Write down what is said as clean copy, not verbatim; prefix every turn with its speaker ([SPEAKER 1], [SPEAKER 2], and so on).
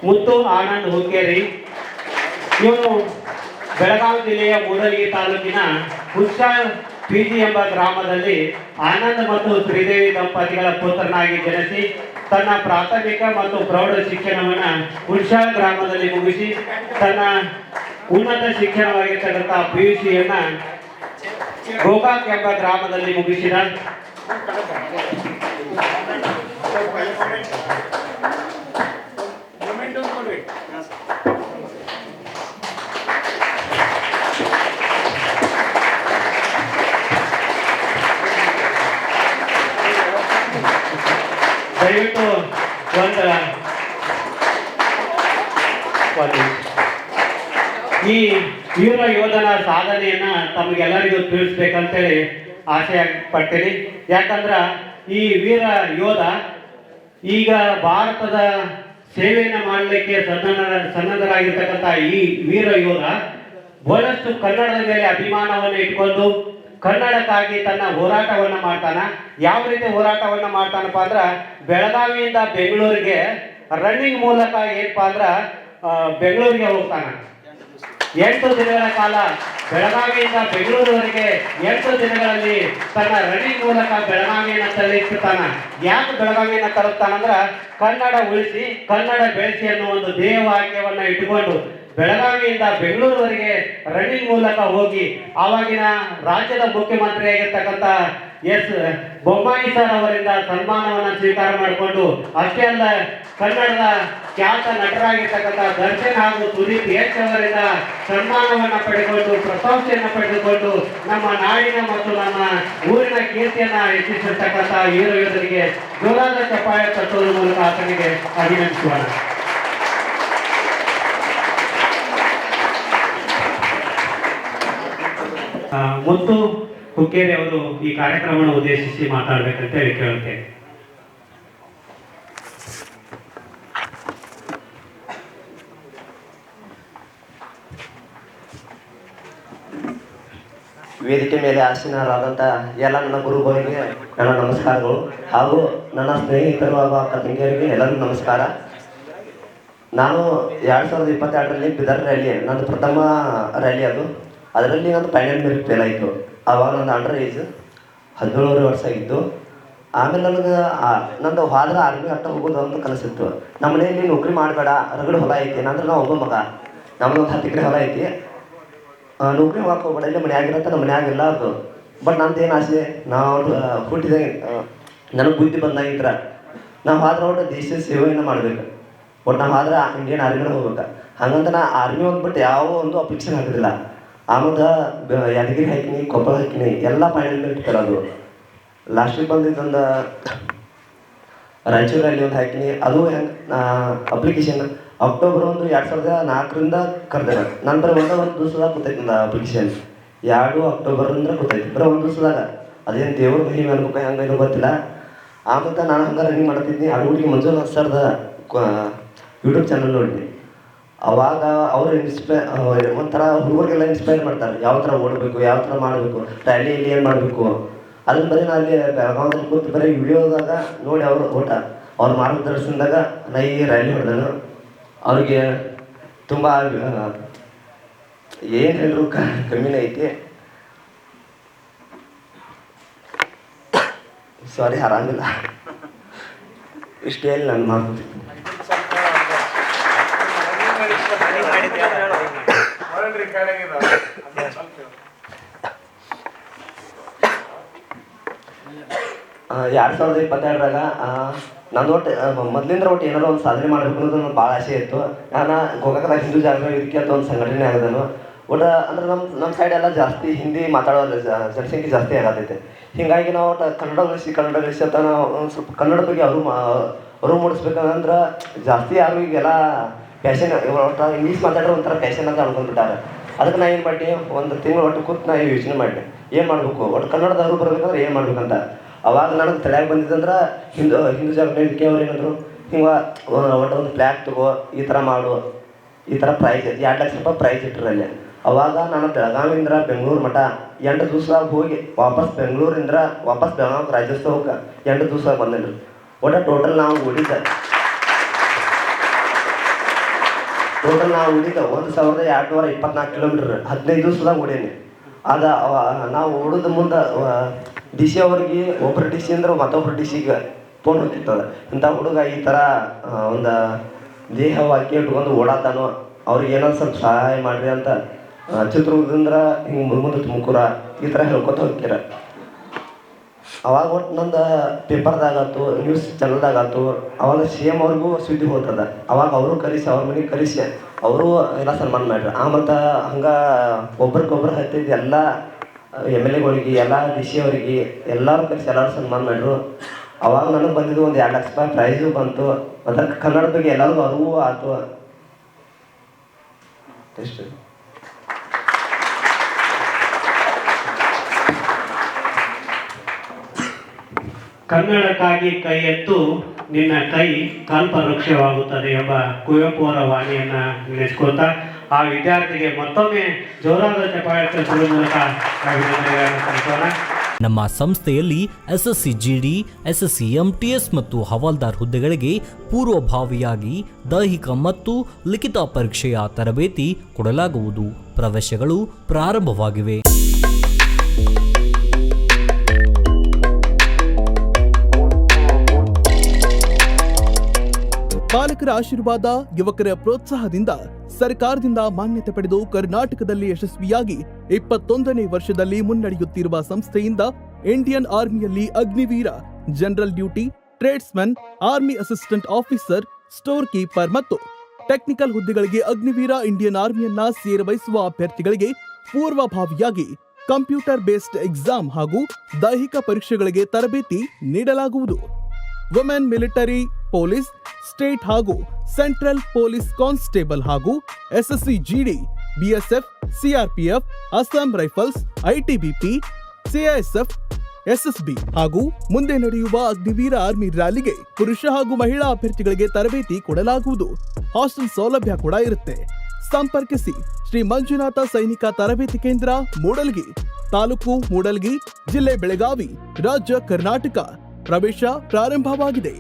[SPEAKER 1] ಮುತ್ತು ಆನಂದ್ ಹುಕ್ಕೇರಿ. ಇವನು ಬೆಳಗಾವಿ ಜಿಲ್ಲೆಯ ಮೂಡಲಗಿ ತಾಲೂಕಿನ ಹುಚ್ಚಾಳ್ ಪಿಜಿ ಎಂಬ ಗ್ರಾಮದಲ್ಲಿ ಆನಂದ್ ಮತ್ತು ಶ್ರೀದೇವಿ ದಂಪತಿಗಳ ಪುತ್ರನಾಗಿ ಜನಿಸಿ ತನ್ನ ಪ್ರಾಥಮಿಕ ಮತ್ತು ಪ್ರೌಢ ಶಿಕ್ಷಣವನ್ನು ಹುಚ್ಚಾಳ್ ಗ್ರಾಮದಲ್ಲಿ ಮುಗಿಸಿ ತನ್ನ ಉನ್ನತ ಶಿಕ್ಷಣವಾಗಿರ್ತಕ್ಕಂಥ PUCಯನ್ನು ಗೋಕಾಕ್ ಎಂಬ ಗ್ರಾಮದಲ್ಲಿ ಮುಗಿಸಿದ. ದಯವಿಟ್ಟು ಈ ವೀರ ಯೋಧನ ಸಾಧನೆಯನ್ನ ತಮಗೆಲ್ಲರಿಗೂ ತಿಳಿಸ್ಬೇಕಂತೇಳಿ ಆಸೆ ಪಡ್ತೀನಿ. ಯಾಕಂದ್ರೆ ಈ ವೀರ ಯೋಧ ಈಗ ಭಾರತದ ಸೇವೆಯನ್ನು ಮಾಡಲಿಕ್ಕೆ ಸನ್ನದ್ಧರಾಗಿರ್ತಕ್ಕಂಥ ಈ ವೀರ ಯೋಧ ಬಹಳಷ್ಟು ಕನ್ನಡದ ಮೇಲೆ ಅಭಿಮಾನವನ್ನು ಇಟ್ಕೊಂಡು ಕನ್ನಡಕ್ಕಾಗಿ ತನ್ನ ಹೋರಾಟವನ್ನು ಮಾಡ್ತಾನ. ಯಾವ ರೀತಿ ಹೋರಾಟವನ್ನು ಮಾಡ್ತಾನಪ್ಪ ಅಂದ್ರೆ, ಬೆಳಗಾವಿಯಿಂದ ಬೆಂಗಳೂರಿಗೆ ರನ್ನಿಂಗ್ ಮೂಲಕ ಏನಪ್ಪ ಅಂದ್ರೆ ಬೆಂಗಳೂರಿಗೆ ಹೋಗ್ತಾನ. 8 ದಿನಗಳ ಕಾಲ ಬೆಳಗಾವಿಯಿಂದ ಬೆಂಗಳೂರುವರೆಗೆ 8 ದಿನಗಳಲ್ಲಿ ತನ್ನ ರನ್ನಿಂಗ್ ಮೂಲಕ ಬೆಳಗಾವಿಯನ್ನು ತಲುಪಿಸ್ತಾನ. ಯಾಕೆ ಬೆಳಗಾವಿಯನ್ನು ತಲುಪ್ತಾನಂದ್ರ ಕನ್ನಡ ಉಳಿಸಿ ಕನ್ನಡ ಬೆಳೆಸಿ ಅನ್ನೋ ಒಂದು ಧ್ಯೇಯ ವಾಕ್ಯವನ್ನು ಇಟ್ಟುಕೊಂಡು ಬೆಳಗಾವಿಯಿಂದ ಬೆಂಗಳೂರುವರೆಗೆ ರನ್ನಿಂಗ್ ಮೂಲಕ ಹೋಗಿ ಆವಾಗಿನ ರಾಜ್ಯದ ಮುಖ್ಯಮಂತ್ರಿಯಾಗಿರ್ತಕ್ಕಂಥ ಬೊಮ್ಮಾಯಿ ಸರ್ ಅವರಿಂದ ಸನ್ಮಾನವನ್ನು ಸ್ವೀಕಾರ ಮಾಡಿಕೊಂಡು, ಅಷ್ಟೇ ಅಲ್ಲ ಕನ್ನಡದ ಖ್ಯಾತ ನಟರಾಗಿರ್ತಕ್ಕಂಥ ದರ್ಶನ್ ಹಾಗೂ ಸುದೀಪ್ ಅವರಿಂದ ಸನ್ಮಾನವನ್ನು ಪಡೆದುಕೊಂಡು ಪ್ರಶಂಸೆಯನ್ನು ಪಡೆದುಕೊಂಡು ನಮ್ಮ ನಾಡಿನ ಮತ್ತು ನಮ್ಮ ಊರಿನ ಕೀರ್ತಿಯನ್ನು ಹೆಚ್ಚಿಸಿರ್ತಕ್ಕಂಥ ವೀರ ಯೋಧರಿಗೆ ಜೋರಾದ ಚಪ್ಪಾಳೆ ತಟ್ಟುವುದರ ಮೂಲಕ ಆತನಿಗೆ ಅಭಿನಂದಿಸೋಣ. ಮುತ್ತು ಹುಕ್ಕೇರಿ ಅವರು ಈ ಕಾರ್ಯಕ್ರಮವನ್ನು ಉದ್ದೇಶಿಸಿ ಮಾತಾಡಬೇಕಂತ ಹೇಳಿ ಕೇಳುತ್ತೇನೆ.
[SPEAKER 2] ವೇದಿಕೆ ಮೇಲೆ ಆಸೀನರಾದಂಥ ಎಲ್ಲ ನನ್ನ ಗುರುಗಳಿಗೆ ನನ್ನ ನಮಸ್ಕಾರಗಳು, ಹಾಗೂ ನನ್ನ ಸ್ನೇಹಿತರು ಹಾಗೂ ಅಕ್ಕ ತಂಗಿಯರಿಗೆ ಎಲ್ಲರಿಗೂ ನಮಸ್ಕಾರ. ನಾನು 2022ರಲ್ಲಿ ಬಿದರ್ ರ್ಯಾಲಿ, ನಂದು ಪ್ರಥಮ ರ್ಯಾಲಿ ಅದು. ಅದರಲ್ಲಿ ನಂದು ಫೈನಲ್ ಮೆರಿಟ್ ಫೇಲ್ ಆಯಿತು. ಆವಾಗ ನಂದು ಅಂಡರ್ ಏಜ್ 17 ವರ್ಷ ಆಗಿತ್ತು. ಆಮೇಲೆ ನನಗೆ ನಂದು ಹೋದ್ರೆ ಆರ್ಮಿ ಅಟ್ಟ ಹೋಗೋದು ಅಂತ ಕನಸಿತ್ತು. ನಮ್ಮ ಮನೆಯಲ್ಲಿ ನೌಕರಿ ಮಾಡಬೇಡ, ರಗಡೆ ಹೊಲ ಐತಿ, ಏನಂದ್ರೆ ನಾವು ಒಬ್ಬ ಮಗ, ನಮ್ಮದೊಂದು 10 ಎಕರೆ ಹೊಲ ಐತಿ, ನೌಕರಿ ಹೋಗಕ್ಕೆ ಹೋಗ್ಬೇಡ, ಇಲ್ಲಿ ಮನೆಯಾಗಿರತ್ತೆ, ನಮ್ಮ ಮನೆಯಾಗಿಲ್ಲ ಅದು. ಬಟ್ ನಂದೇನು ಆಸೆ, ನಾವು ಹುಟ್ಟಿದಾಗ ನನಗೆ ಬುದ್ಧಿ ಬಂದಾಗಿದ್ರ ನಾವು ಆದ್ರೆ ಒಟ್ಟು ದೇಶದ ಸೇವೆಯನ್ನು ಮಾಡಬೇಕು. ಬಟ್ ನಾವು ಆದ್ರೆ ಇಂಡಿಯನ್ ಆರ್ಮಿನ ಹೋಗ್ಬೇಕು. ಹಂಗಂತ ನಾ ಆರ್ಮಿ ಹೋಗ್ಬಿಟ್ಟು ಯಾವ ಒಂದು ಅಪೇಕ್ಷೆ ಹಾಕಿದಿಲ್ಲ. ಆಮೇಲೆ ಯಾದಗಿರಿ ಹಾಕಿನಿ, ಕೊಪ್ಪಳ ಹಾಕಿನಿ, ಎಲ್ಲ ಫೈನಲ್ ಮೆರಿಟ್ ತರೋದು. ಲಾಸ್ಟಿಗೆ ಬಂದಿದ್ದೊಂದು ರಾಯಚೂರಲ್ಲಿ ಒಂದು ಹಾಕಿನಿ. ಅದು ಹೆಂಗೆ ಅಪ್ಲಿಕೇಶನ್ ಅಕ್ಟೋಬರ್ 1, 2004ರಿಂದ ಕರೆದ. ನಂತರ ಒಂದು ದಿವಸದಾಗ ಗೊತ್ತೈತಿ ನಂದು ಅಪ್ಲಿಕೇಶನ್. 2 ಅಕ್ಟೋಬರ್ ಅಂದ್ರೆ ಗೊತ್ತೈತಿ, ಬರೋ ಒಂದು ದಿವಸದಾಗ. ಅದೇನು ದೇವ್ರ ಮಹಿಮೆ ಅನ್ಬೇಕು ಹೆಂಗೇನು ಗೊತ್ತಿಲ್ಲ. ಆಮೇಲೆ ನಾನು ಹಂಗೆ ರನ್ನಿಂಗ್ ಮಾಡ್ತಿದ್ನಿ. ಅಡುಗೆ ಮಂಜುನಾಥ್ ಸರ್ದ ಯೂಟ್ಯೂಬ್ ಚಾನಲ್ ನೋಡಿದ್ನಿ. ಅವಾಗ ಅವರು ಒಂಥರ ಹುಡುಗರಿಗೆಲ್ಲ ಇನ್ಸ್ಪೈರ್ ಮಾಡ್ತಾರೆ, ಯಾವ ಥರ ಓಡಬೇಕು, ಯಾವ ಥರ ಮಾಡಬೇಕು, ರ್ಯಾಲಿಯಲ್ಲಿ ಏನು ಮಾಡಬೇಕು. ಅದನ್ನ ಬರೀ ನಾನು ಅಲ್ಲಿ ಬೆಳಗಾವದಲ್ಲಿ ಕೂತು ಬರೀ ವಿಡಿಯೋದಾಗ ನೋಡಿ ಅವರು ಅವ್ರ ಮಾರ್ಗದರ್ಶನದಾಗ ನಾ ಈ ರ್ಯಾಲಿ ಹೊಡೆದನು. ಅವ್ರಿಗೆ ತುಂಬ ಏನು ಹೇಳಿದ್ರು ಕಮ್ಮಿನೇ ಐತಿ. ಸಾರಿ, ಆರಾಮಿಲ್ಲ. ಇಷ್ಟೇ ಹೇಳಿ ನಾನು ಮಾಡ್ತೀನಿ. 2022ರಾಗ ನಂದು ಒಟ್ಟು ಮೊದಲಿಂದ ಒಟ್ಟು ಏನಾದ್ರು ಒಂದು ಸಾಧನೆ ಮಾಡಬೇಕು ಅನ್ನೋದು ನನಗೆ ಭಾಳ ಆಸೆ ಇತ್ತು. ನಾನು ಗೋಕಾಕದಾಗ ಹಿಂದೂ ಜಾಗೃತಿ ವೇದಿಕೆ ಅಂತ ಒಂದು ಸಂಘಟನೆ ಆಗೋದನು. ಒಟ್ಟು ಅಂದ್ರೆ ನಮ್ಮ ಸೈಡ್ ಎಲ್ಲ ಜಾಸ್ತಿ ಹಿಂದಿ ಮಾತಾಡೋ ಜನಸಂಖ್ಯೆ ಜಾಸ್ತಿ ಆಗತೈತೆ. ಹೀಗಾಗಿ ನಾವು ಒಟ್ಟು ಕನ್ನಡ ಉಳಿಸಿ ಅಂತ ನಾವು ಒಂದು ಸ್ವಲ್ಪ ಕನ್ನಡ ಬಗ್ಗೆ ಅವರು ಮೂಡಿಸ್ಬೇಕಂದ್ರೆ ಜಾಸ್ತಿ ಯಾರು ಈಗೆಲ್ಲ ಪ್ಯಾಷನ್ ಒಟ್ಟು ಇಂಗ್ಲೀಷ್ ಮಾತಾಡೋ ಒಂಥರ ಪ್ಯಾಷನ್ ಅಂತ ಅನ್ಕೊಂಡ್ಬಿಟ್ಟಾರೆ. ಅದಕ್ಕೆ ನಾ ಏನು ಮಾಡಿ ಒಂದು ತಿಂಗಳು ಒಟ್ಟು ಕೂತು ನಾ ಯೋಚನೆ ಮಾಡಿದೆ, ಏನು ಮಾಡಬೇಕು, ಒಟ್ಟು ಕನ್ನಡದವರು ಬರಬೇಕಂದ್ರೆ ಏನು ಮಾಡ್ಬೇಕಂತ. ಅವಾಗ ನನಗೆ ತಲೆಯಾಗಿ ಬಂದಿದ್ದಂದ್ರೆ ಹಿಂದೂ ಜಾಗೃತಿ ವೇದಿಕೆ ಅವ್ರು ಏನಂದ್ರು, ಹಿಂಗೆ ಒಟ್ಟು ಒಂದು ಫ್ಲ್ಯಾಗ್ ತಗೋ, ಈ ಥರ ಮಾಡು, ಈ ಥರ ಪ್ರೈಸ್ 2 ಲಕ್ಷ ರೂಪಾಯಿ ಪ್ರೈಸ್ ಇಟ್ಟರಲ್ಲಿ. ಅವಾಗ ನಾನು ಬೆಳಗಾವಿಂದ ಬೆಂಗಳೂರು ಮಠ 8 ದಿವಸ ಹೋಗಿ ಬೆಂಗಳೂರಿಂದ ವಾಪಸ್ ಬೆಳಗಾವಿಗೆ ರಾಜ್ಯೋತ್ಸವಕ್ಕೆ 8 ದಿವಸ ಬಂದೇನ್ರಿ. ಒಟ್ಟು ಟೋಟಲ್ ನಾವು ಓಡಿದ್ದೆ ಟೋಟಲ್ ನಾವು ಓಡಿದ 1224 ಕಿಲೋಮೀಟರ್ 15 ದಿವಸದಾಗ ಓಡೇನಿ. ನಾವು ಓಡೋದು ಮುಂದೆ ಡಿ ಸಿ ಅವ್ರಿಗೆ ಒಬ್ಬರು ಡಿ ಸಿ ಅಂದ್ರೆ ಮತ್ತೊಬ್ಬರು ಡಿ ಸಿಗೆ ಫೋನ್ ಹೋಗ್ತಿರ್ತದ. ಇಂಥ ಹುಡುಗ ಈ ಥರ ಒಂದು ದೇಹವಾಕ್ಯ ಇಟ್ಕೊಂಡು ಓಡಾತಾನೋ, ಅವ್ರಿಗೆ ಏನಾದ್ರು ಸ್ವಲ್ಪ ಸಹಾಯ ಮಾಡಿರಿ ಅಂತ ಚಿತ್ರದುರ್ಗದಿಂದ ಹಿಂಗೆ ಮುಂದೆ ತುಮಕೂರ ಈ ಥರ ಹೇಳ್ಕೊತ ಹೋಗ್ತೀರ. ಅವಾಗ ಒಟ್ಟು ನಂದು ಪೇಪರ್ದಾಗಾತು, ನ್ಯೂಸ್ ಚಾನಲ್ದಾಗಾತು, ಅವಾಗ ಸಿ ಎಮ್ ಅವ್ರಿಗೂ ಸುದ್ದಿ ಹೋಗ್ತದ. ಅವಾಗ ಅವರು ಕರೆಸಿ ಅವ್ರ ಮನೆಗೆ ಕರೆಸಿ ಅವರು ಎಲ್ಲ ಸನ್ಮಾನ ಮಾಡ್ರಿ. ಮತ್ತು ಹಂಗೆ ಒಬ್ರಿಗೊಬ್ರು ಹತ್ತಿದ್ದು ಎಲ್ಲ MLA ಎಲ್ಲ ಡಿ ಸಿ ಅವರಿಗೆ ಎಲ್ಲರೂ ಕರೆಸಿ ಎಲ್ಲರೂ ಸನ್ಮಾನ ಮಾಡ್ರು. ಅವಾಗ ನನಗೆ ಬಂದಿದ್ದು ಒಂದು 2 ಲಕ್ಷ ರೂಪಾಯಿ ಪ್ರೈಸು ಬಂತು. ಮತ್ತು ಕನ್ನಡ ಬಗ್ಗೆ ಎಲ್ಲರಿಗೂ ಅರಿವು ಆಯ್ತು. ಎಷ್ಟು
[SPEAKER 1] ಕನ್ನಡಕ್ಕಾಗಿ ಕೈ ಎತ್ತು ನಿನ್ನ ಕೈ ಕಲ್ಪವೃಕ್ಷವಾಗುತ್ತದೆ ಎಂಬ ಕುವೆಂಪು ಅವರ ವಾಣಿಯನ್ನ ನೆನೆಸ್ಕೊಳ್ತಾ ಆ ವಿದ್ಯಾರ್ಥಿಗೆ ಮತ್ತೊಮ್ಮೆ ಜೋರಾದ ಚಪ್ಪಾಳೆ ತಟ್ಟುವ ಮೂಲಕ ಅಭಿನಂದನೆಗಳನ್ನು ಸಲ್ಲಿಸೋಣ.
[SPEAKER 3] ನಮ್ಮ ಸಂಸ್ಥೆಯಲ್ಲಿ SSC GD, SSC MTS ಮತ್ತು ಹವಾಲ್ದಾರ್ ಹುದ್ದೆಗಳಿಗೆ ಪೂರ್ವಭಾವಿಯಾಗಿ ದೈಹಿಕ ಮತ್ತು ಲಿಖಿತ ಪರೀಕ್ಷೆಯ ತರಬೇತಿ ಕೊಡಲಾಗುವುದು. ಪ್ರವೇಶಗಳು ಪ್ರಾರಂಭವಾಗಿವೆ.
[SPEAKER 4] ಪಾಲಕರ ಆಶೀರ್ವಾದ, ಯುವಕರ ಪ್ರೋತ್ಸಾಹದಿಂದ ಸರ್ಕಾರದಿಂದ ಮಾನ್ಯತೆ ಪಡೆದು ಕರ್ನಾಟಕದಲ್ಲಿ ಯಶಸ್ವಿಯಾಗಿ 21ನೇ ವರ್ಷದಲ್ಲಿ ಮುನ್ನಡೆಯುತ್ತಿರುವ ಸಂಸ್ಥೆಯಿಂದ ಇಂಡಿಯನ್ ಆರ್ಮಿಯಲ್ಲಿ Agniveer, general duty, tradesman, army assistant officer, store keeper ಮತ್ತು ಟೆಕ್ನಿಕಲ್ ಹುದ್ದೆಗಳಿಗೆ ಅಗ್ನಿವೀರ ಇಂಡಿಯನ್ ಆರ್ಮಿಯನ್ನ ಸೇರಬಯಸುವ ಅಭ್ಯರ್ಥಿಗಳಿಗೆ ಪೂರ್ವಭಾವಿಯಾಗಿ ಕಂಪ್ಯೂಟರ್ ಬೇಸ್ಡ್ ಎಕ್ಸಾಮ್ ಹಾಗೂ ದೈಹಿಕ ಪರೀಕ್ಷೆಗಳಿಗೆ ತರಬೇತಿ ನೀಡಲಾಗುವುದು. ವುಮೆನ್ ಮಿಲಿಟರಿ, ಪೊಲೀಸ್, ಸ್ಟೇಟ್ ಹಾಗೂ ಸೆಂಟ್ರಲ್ ಪೊಲೀಸ್ ಕಾನ್ಸ್ಟೇಬಲ್ ಹಾಗೂ SSC GD, BSF, CRPF, Assam rifles, ITBP, CISF, SSB ಹಾಗೂ ಮುಂದೆ ನಡೆಯುವ ಅಗ್ನಿವೀರ ಆರ್ಮಿ ರ್ಯಾಲಿಗೆ ಪುರುಷ ಹಾಗೂ ಮಹಿಳಾ ಅಭ್ಯರ್ಥಿಗಳಿಗೆ ತರಬೇತಿ ಕೊಡಲಾಗುವುದು. ಹಾಸ್ಟೆಲ್ ಸೌಲಭ್ಯ ಕೂಡ ಇರುತ್ತೆ. ಸಂಪರ್ಕಿಸಿ ಶ್ರೀ ಮಂಜುನಾಥ ಸೈನಿಕ ತರಬೇತಿ ಕೇಂದ್ರ, ಮೂಡಲ್ಗಿ, ತಾಲೂಕು ಮೂಡಲ್ಗಿ, ಜಿಲ್ಲೆ ಬೆಳಗಾವಿ, ರಾಜ್ಯ ಕರ್ನಾಟಕ. ಪ್ರವೇಶ ಪ್ರಾರಂಭವಾಗಿದೆ.